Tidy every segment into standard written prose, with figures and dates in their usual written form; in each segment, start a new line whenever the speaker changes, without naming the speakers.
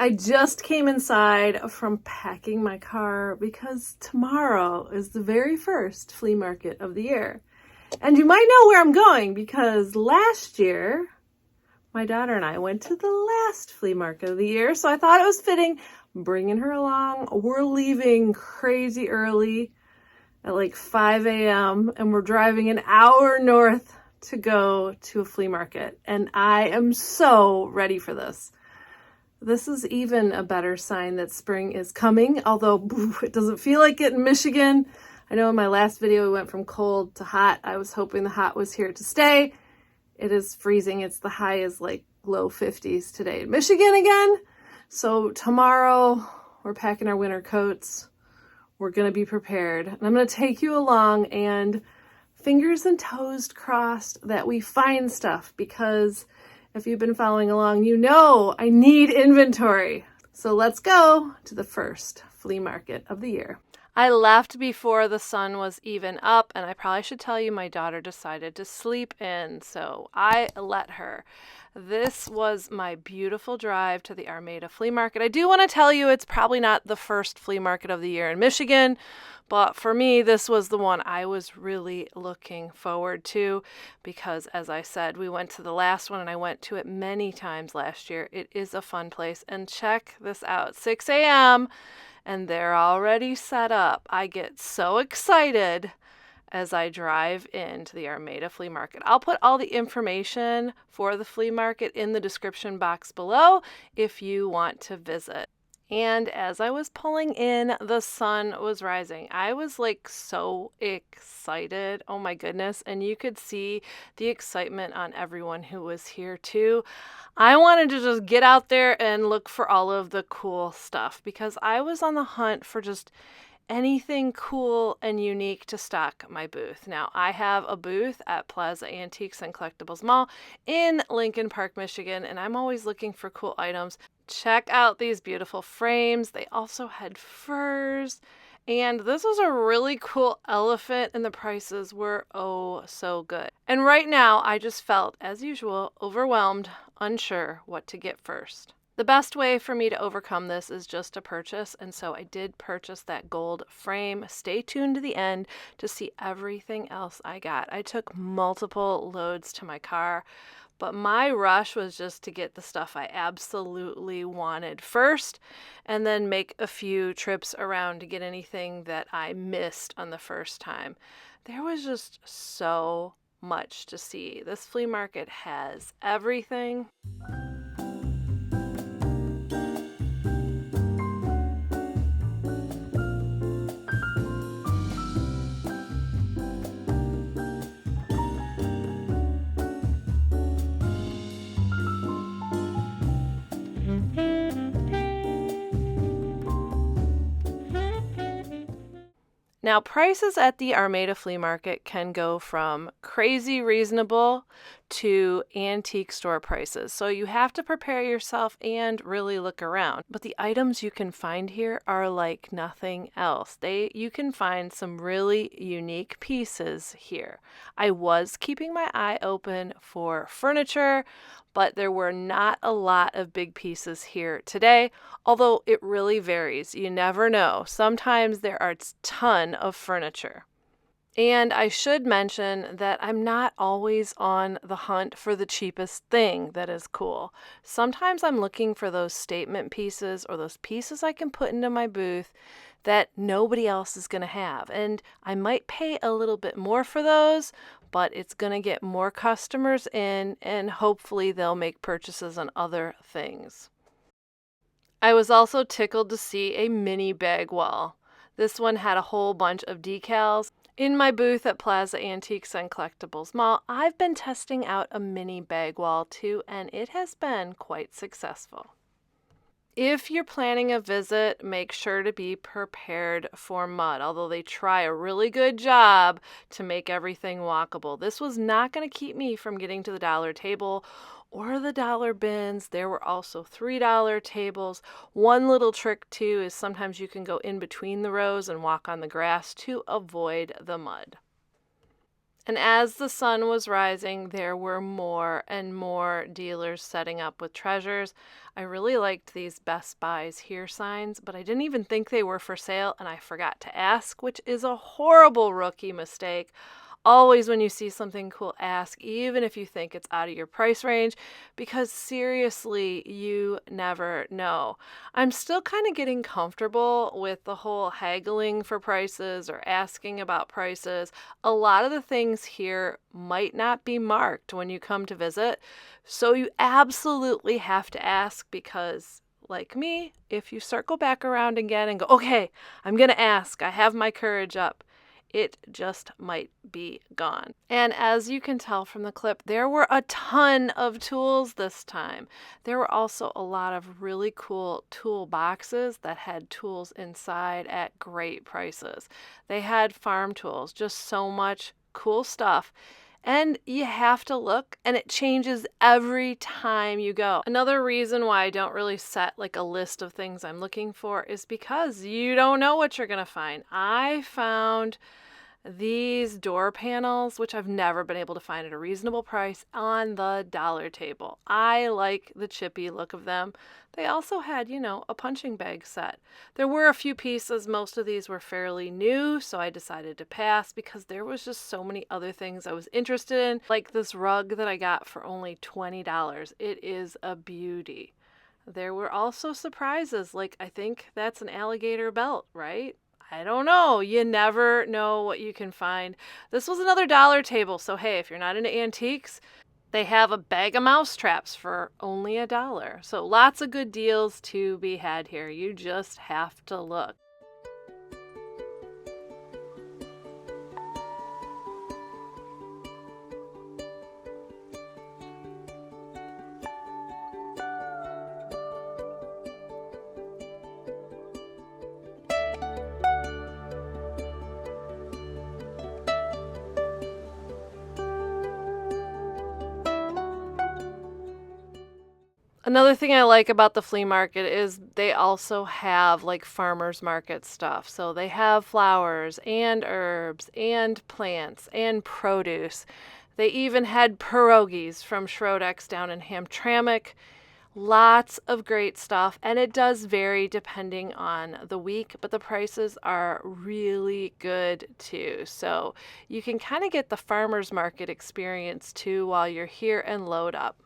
I just came inside from packing my car because tomorrow is the very first flea market of the year. And you might know where I'm going because last year, my daughter and I went to the last flea market of the year, so I thought it was fitting bringing her along. We're leaving crazy early at like 5 a.m. and we're driving an hour north to go to a flea market. And I am so ready for this. This is even a better sign that spring is coming, although it doesn't feel like it in Michigan. I know in my last video we went from cold to hot. I was hoping the hot was here to stay. It is freezing. It's the high is like low 50s today in Michigan again. So tomorrow we're packing our winter coats. We're going to be prepared. And I'm going to take you along and fingers and toes crossed that we find stuff, because if you've been following along, you know I need inventory. So let's go to the first flea market of the year. I left before the sun was even up, and I probably should tell you my daughter decided to sleep in, so I let her. This was my beautiful drive to the Armada Flea Market. I do want to tell you it's probably not the first flea market of the year in Michigan, but for me, this was the one I was really looking forward to because, as I said, we went to the last one and I went to it many times last year. It is a fun place, and check this out, 6 a.m., and they're already set up. I get so excited as I drive into the Armada Flea Market. I'll put all the information for the flea market in the description box below if you want to visit. And as I was pulling in, the sun was rising. I was like so excited. Oh my goodness. And you could see the excitement on everyone who was here too. I wanted to just get out there and look for all of the cool stuff because I was on the hunt for just anything cool and unique to stock my booth. Now, I have a booth at Plaza Antiques and Collectibles Mall in Lincoln Park, Michigan, and I'm always looking for cool items. Check out these beautiful frames. They also had furs, and this was a really cool elephant, and the prices were oh so good. And right now, I just felt, as usual, overwhelmed, unsure what to get first. The best way for me to overcome this is just to purchase, and so I did purchase that gold frame. Stay tuned to the end to see everything else I got. I took multiple loads to my car, but my rush was just to get the stuff I absolutely wanted first, and then make a few trips around to get anything that I missed on the first time. There was just so much to see. This flea market has everything. Now, prices at the Armada Flea Market can go from crazy reasonable to antique store prices. So you have to prepare yourself and really look around. But the items you can find here are like nothing else. You can find some really unique pieces here. I was keeping my eye open for furniture, but there were not a lot of big pieces here today, although it really varies. You never know. Sometimes there are a ton of furniture. And I should mention that I'm not always on the hunt for the cheapest thing that is cool. Sometimes I'm looking for those statement pieces or those pieces I can put into my booth that nobody else is going to have. And I might pay a little bit more for those, but it's going to get more customers in, and hopefully they'll make purchases on other things. I was also tickled to see a mini bag wall. This one had a whole bunch of decals. In my booth at Plaza Antiques and Collectibles Mall, I've been testing out a mini bag wall too, and it has been quite successful. If you're planning a visit, make sure to be prepared for mud, although they try a really good job to make everything walkable. This was not going to keep me from getting to the dollar table or the dollar bins. There were also $3 tables. One little trick too is sometimes you can go in between the rows and walk on the grass to avoid the mud. And as the sun was rising, there were more and more dealers setting up with treasures. I really liked these Best Buys here signs, but I didn't even think they were for sale, and I forgot to ask, which is a horrible rookie mistake. Always when you see something cool, ask, even if you think it's out of your price range, because seriously, you never know. I'm still kind of getting comfortable with the whole haggling for prices or asking about prices. A lot of the things here might not be marked when you come to visit, so you absolutely have to ask because like me, if you circle back around again and go, okay, I'm going to ask, I have my courage up, it just might be gone. And as you can tell from the clip, there were a ton of tools this time. There were also a lot of really cool tool boxes that had tools inside at great prices. They had farm tools, just so much cool stuff. And you have to look, and it changes every time you go. Another reason why I don't really set like a list of things I'm looking for is because you don't know what you're going to find. I found these door panels, which I've never been able to find at a reasonable price, on the dollar table. I like the chippy look of them. They also had, a punching bag set. There were a few pieces. Most of these were fairly new, so I decided to pass because there was just so many other things I was interested in, like this rug that I got for only $20. It is a beauty. There were also surprises, like I think that's an alligator belt, right? I don't know. You never know what you can find. This was another dollar table, so hey, if you're not into antiques, they have a bag of mouse traps for only $1. So lots of good deals to be had here. You just have to look. Another thing I like about the flea market is they also have like farmers market stuff. So they have flowers and herbs and plants and produce. They even had pierogies from Schrodex down in Hamtramck. Lots of great stuff, and it does vary depending on the week, but the prices are really good too. So you can kind of get the farmers market experience too while you're here and load up.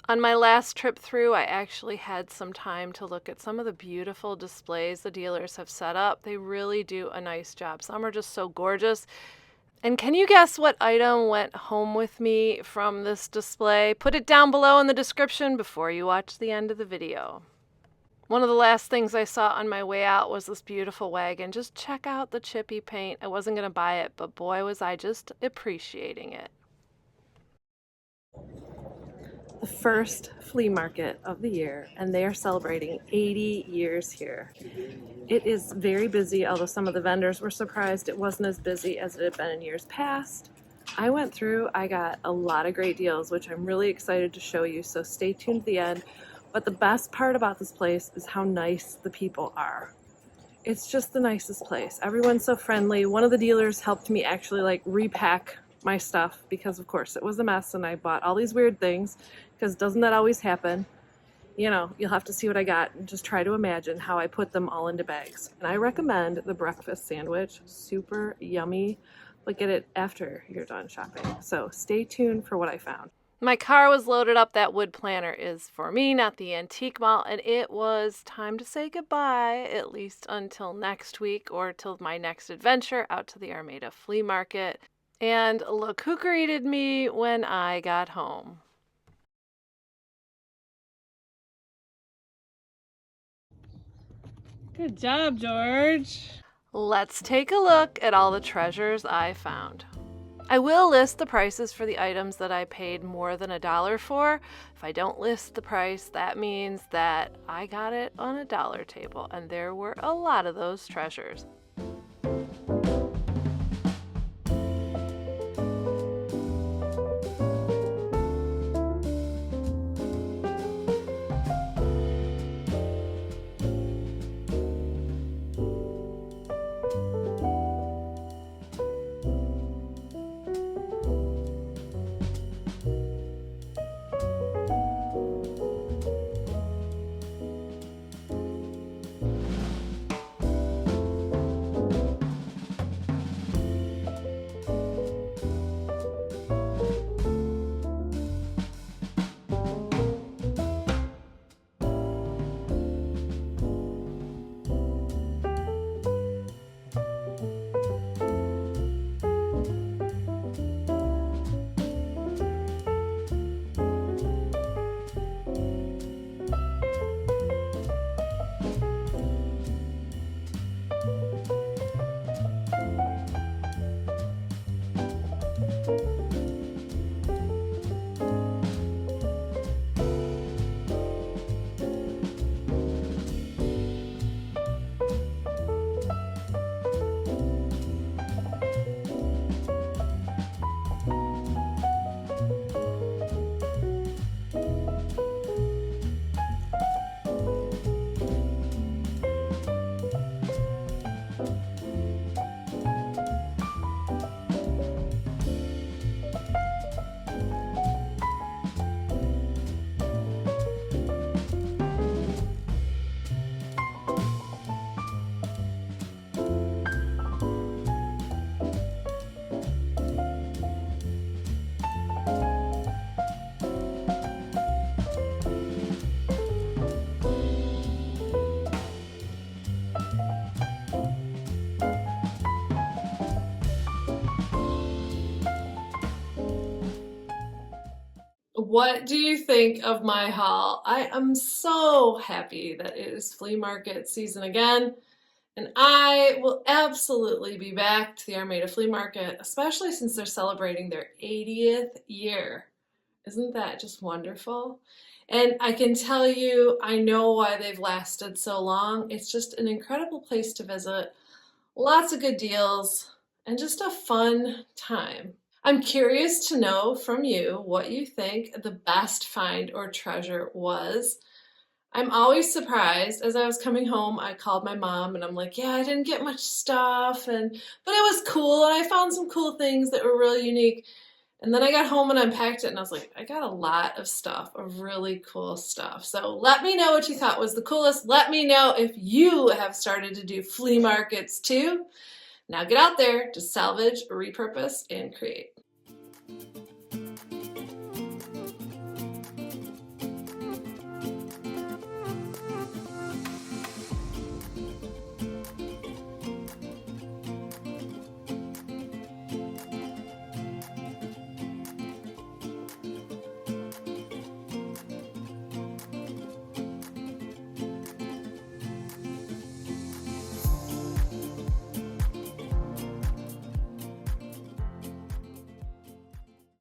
On my last trip through, I actually had some time to look at some of the beautiful displays the dealers have set up. They really do a nice job. Some are just so gorgeous. And can you guess what item went home with me from this display? Put it down below in the description before you watch the end of the video. One of the last things I saw on my way out was this beautiful wagon. Just check out the chippy paint. I wasn't going to buy it, but boy, was I just appreciating it. The first flea market of the year, and they are celebrating 80 years here. It is very busy, although some of the vendors were surprised it wasn't as busy as it had been in years past. I went through, I got a lot of great deals, which I'm really excited to show you, so stay tuned to the end. But the best part about this place is how nice the people are. It's just the nicest place. Everyone's so friendly. One of the dealers helped me actually like repack my stuff because of course it was a mess and I bought all these weird things because doesn't that always happen? You'll have to see what I got and just try to imagine how I put them all into bags. And I recommend the breakfast sandwich, super yummy, but get it after you're done shopping. So stay tuned for what I found. My car was loaded up. That wood planter is for me, not the antique mall, and it was time to say goodbye, at least until next week or till my next adventure out to the Armada Flea Market. And look who greeted me when I got home.
Good job, George.
Let's take a look at all the treasures I found. I will list the prices for the items that I paid more than $1 for. If I don't list the price, that means that I got it on a dollar table, and there were a lot of those treasures. what do you think of my haul? I am so happy that it is flea market season again, and I will absolutely be back to the Armada Flea Market, especially since they're celebrating their 80th year. Isn't that just wonderful? And I can tell you, I know why they've lasted so long. It's just an incredible place to visit, lots of good deals, and just a fun time. I'm curious to know from you what you think the best find or treasure was. I'm always surprised. As I was coming home, I called my mom and I'm like, yeah, I didn't get much stuff, but it was cool and I found some cool things that were really unique. And then I got home and unpacked it and I was like, I got a lot of stuff, of really cool stuff. So let me know what you thought was the coolest. Let me know if you have started to do flea markets too. Now get out there to salvage, repurpose, and create.